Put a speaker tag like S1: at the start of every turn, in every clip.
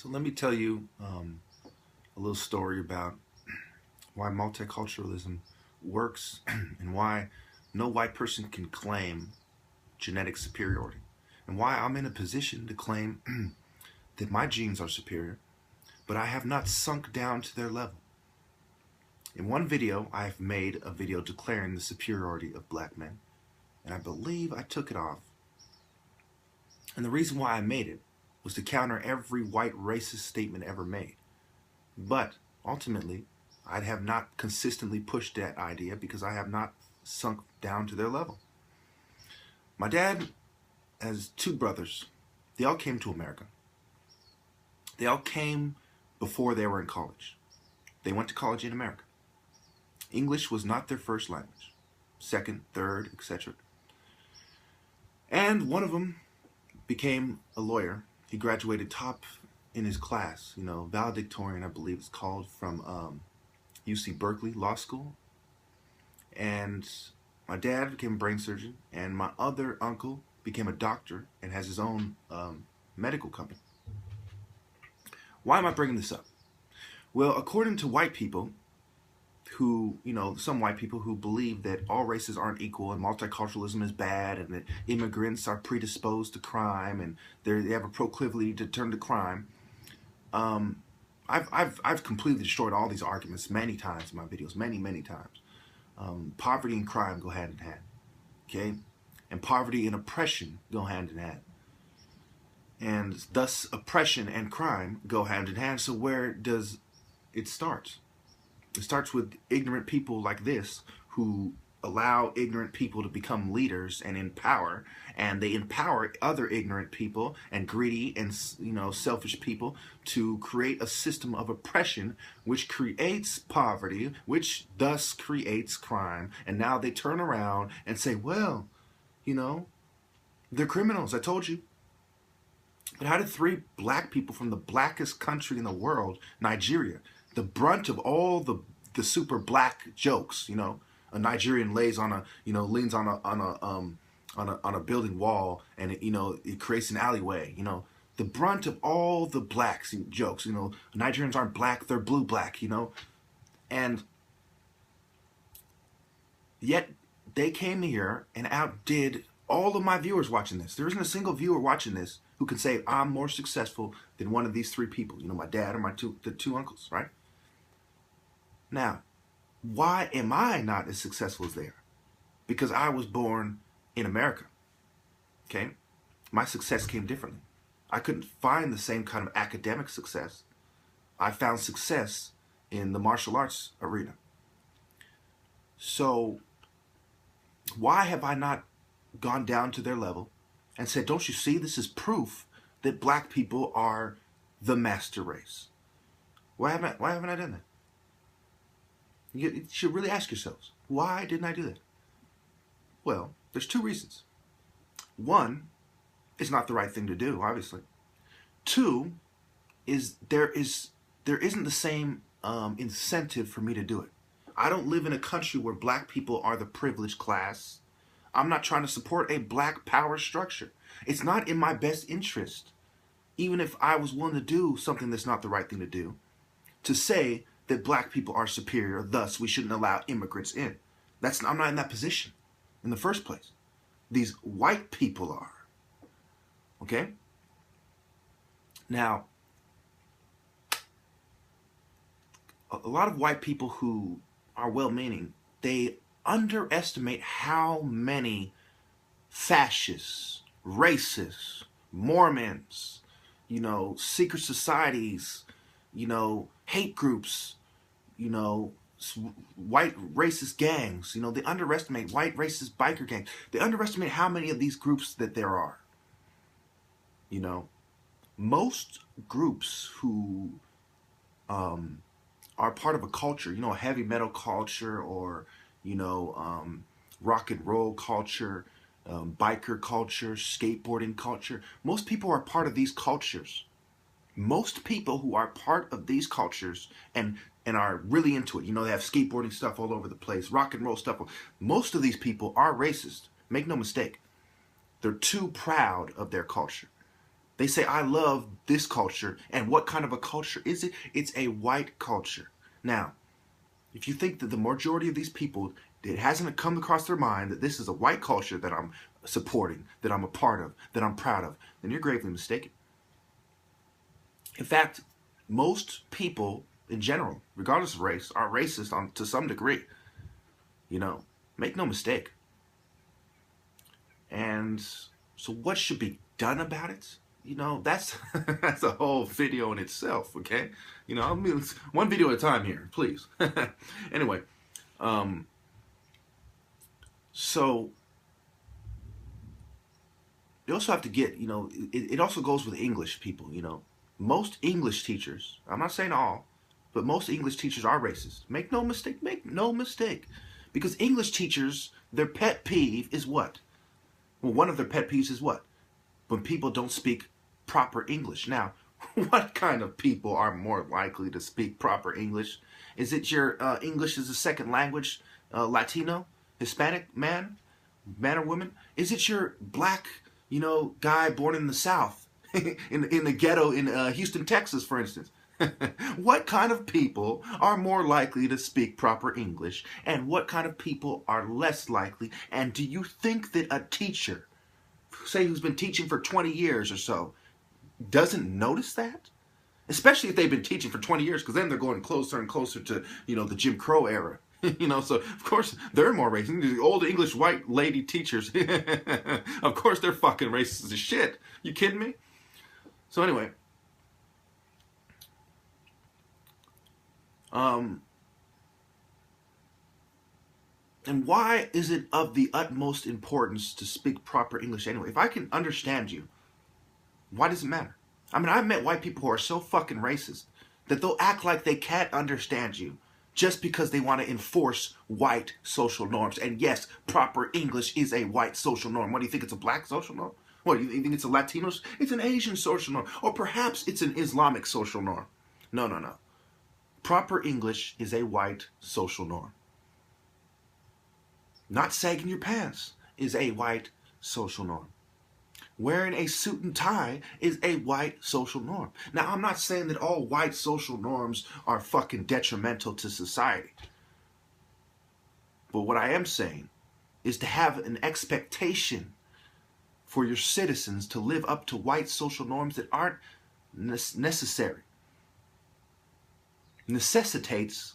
S1: So let me tell you a little story about why multiculturalism works and why no white person can claim genetic superiority, and why I'm in a position to claim that my genes are superior, but I have not sunk down to their level. In one video, I have made a video declaring the superiority of black men, and I believe I took it off. And the reason why I made it was to counter every white racist statement ever made. But ultimately, I have not consistently pushed that idea because I have not sunk down to their level. My dad has two brothers. They all came to America. They all came before they were in college. They went to college in America. English was not their first language. Second, third, etc. And one of them became a lawyer. He graduated top in his class, valedictorian, I believe it's called, from UC Berkeley Law School. And my dad became a brain surgeon, and my other uncle became a doctor and has his own medical company. Why am I bringing this up? Well, according to white people who, some white people who believe that all races aren't equal and multiculturalism is bad and that immigrants are predisposed to crime and they have a proclivity to turn to crime, I've completely destroyed all these arguments many times in my videos, many times. Poverty and crime go hand in hand, okay? And poverty and oppression go hand in hand. And thus oppression and crime go hand in hand. So where does it start? It starts with ignorant people like this who allow ignorant people to become leaders and in power, and they empower other ignorant people and greedy and selfish people to create a system of oppression which creates poverty, which thus creates crime. And now they turn around and say, well, they're criminals, I told you. But how did three black people from the blackest country in the world, Nigeria, the brunt of all the super black jokes, a Nigerian leans on a building wall and it creates an alleyway, the brunt of all the blacks jokes, Nigerians aren't black, they're blue black, and yet they came here and outdid all of my viewers watching this. There isn't a single viewer watching this who can say I'm more successful than one of these three people, my dad or the two uncles, right? Now, why am I not as successful as they are? Because I was born in America, okay? My success came differently. I couldn't find the same kind of academic success. I found success in the martial arts arena. So why have I not gone down to their level and said, don't you see, this is proof that black people are the master race? Why haven't I done that? You should really ask yourselves, why didn't I do that? Well, there's two reasons. One, it's not the right thing to do, obviously. Two, is there isn't the same incentive for me to do it. I don't live in a country where black people are the privileged class. I'm not trying to support a black power structure. It's not in my best interest, even if I was willing to do something that's not the right thing to do, to say that black people are superior, thus we shouldn't allow immigrants in. I'm not in that position in the first place. These white people are. Okay? Now, a lot of white people who are well-meaning, they underestimate how many fascists, racists, Mormons, secret societies, hate groups, white racist gangs, they underestimate white racist biker gangs. They underestimate how many of these groups that there are. Most groups who are part of a culture, a heavy metal culture or, rock and roll culture, biker culture, skateboarding culture. Most people are part of these cultures. Most people who are part of these cultures and are really into it, they have skateboarding stuff all over the place, rock and roll stuff. Most of these people are racist. Make no mistake. They're too proud of their culture. They say, I love this culture. And what kind of a culture is it? It's a white culture. Now, if you think that the majority of these people, it hasn't come across their mind that this is a white culture that I'm supporting, that I'm a part of, that I'm proud of, then you're gravely mistaken. In fact, most people in general, regardless of race, are racist to some degree. You know, make no mistake. And so what should be done about it? You know, that's that's a whole video in itself, okay? You know, I mean, one video at a time here, please. Anyway, so you also have to get, you know, it also goes with English people, you know. Most English teachers, I'm not saying all, but most English teachers are racist. Make no mistake, make no mistake. Because English teachers, their pet peeve is what? Well, one of their pet peeves is what? When people don't speak proper English. Now, what kind of people are more likely to speak proper English? Is it your English as a second language, Latino, Hispanic man or woman? Is it your black, you know, guy born in the South, in the ghetto in Houston, Texas, for instance? What kind of people are more likely to speak proper English, and what kind of people are less likely? And do you think that a teacher, say who's been teaching for 20 years or so, doesn't notice that? Especially if they've been teaching for 20 years, because then they're going closer and closer to, you know, the Jim Crow era. You know, so of course they're more racist. The old English white lady teachers, of course they're fucking racist as shit. You kidding me? So anyway, and why is it of the utmost importance to speak proper English anyway? If I can understand you, why does it matter? I mean, I've met white people who are so fucking racist that they'll act like they can't understand you just because they want to enforce white social norms. And yes, proper English is a white social norm. What, do you think it's a black social norm? What, do you think it's a Latino? It's an Asian social norm. Or perhaps it's an Islamic social norm. No, no, no. Proper English is a white social norm. Not sagging your pants is a white social norm. Wearing a suit and tie is a white social norm. Now, I'm not saying that all white social norms are fucking detrimental to society. But what I am saying is to have an expectation for your citizens to live up to white social norms that aren't necessary necessitates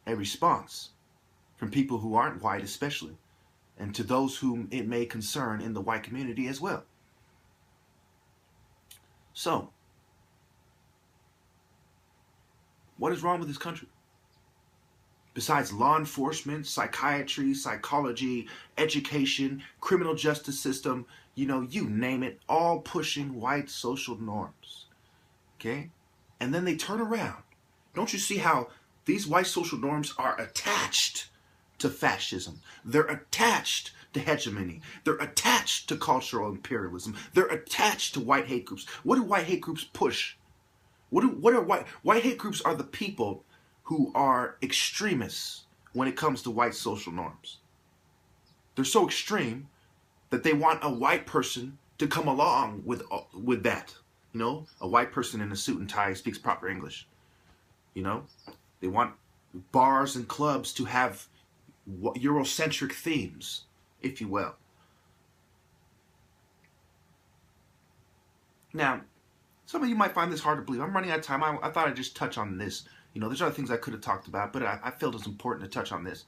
S1: a response from people who aren't white especially, and to those whom it may concern in the white community as well. So, what is wrong with this country? Besides law enforcement, psychiatry, psychology, education, criminal justice system, you know, you name it, all pushing white social norms. Okay? And then they turn around. Don't you see how these white social norms are attached to fascism? They're attached to hegemony. They're attached to cultural imperialism. They're attached to white hate groups. What do white hate groups push? What are white hate groups? Are the people who are extremists when it comes to white social norms. They're so extreme that they want a white person to come along with that. You know, a white person in a suit and tie speaks proper English. You know, they want bars and clubs to have Eurocentric themes, if you will. Now, some of you might find this hard to believe. I'm running out of time. I thought I'd just touch on this. You know, there's other things I could have talked about, but I felt it's important to touch on this.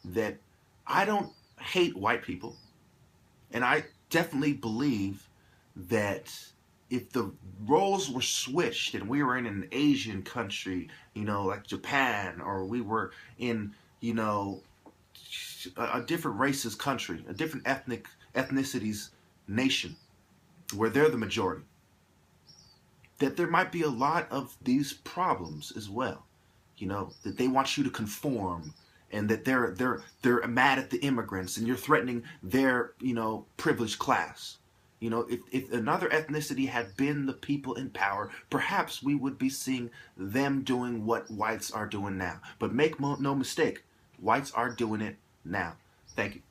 S1: That I don't hate white people. And I definitely believe that if the roles were switched and we were in an Asian country, you know, like Japan, or we were in, you know, a different races country, a different ethnicities nation, where they're the majority, that there might be a lot of these problems as well. You know, that they want you to conform, and that they're mad at the immigrants, and you're threatening their, you know, privileged class. You know, if another ethnicity had been the people in power, perhaps we would be seeing them doing what whites are doing now. But make no mistake, whites are doing it now. Thank you.